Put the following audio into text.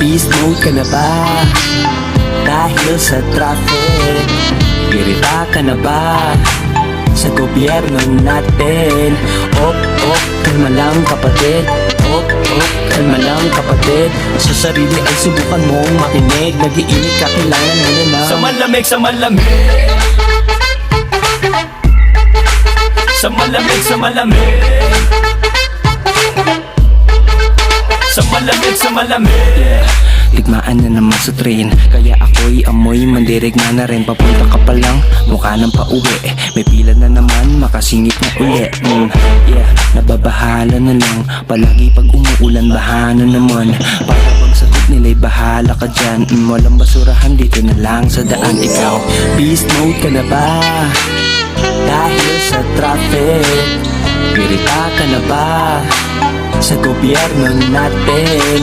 Beast mode ka na ba? Dahil sa traffic. Irita ka na ba sa gobyerno natin? Kalma lang kapatid. Kalma lang kapatid. Sa sarili ay subukan mong makinig. Nag-iinit ka, kailangan mo na. Sa malamig, sa malamig, sa malamig, sa malamig, sa malamig, sa malamig. Digmaan na naman sa train, kaya ako'y amoy mandirigma na rin. Papunta ka pa lang, mukha nang pauwi. May pila na naman, makasingit na uli. Nababahala na lang, palagi pag umuulan, baha na naman. Para bang sagot nila'y bahala ka dyan. Walang basurahan dito na lang sa daan. Ikaw, beast mode ka na ba? Dahil sa traffic. Irita ka na ba sa gobyerno natin?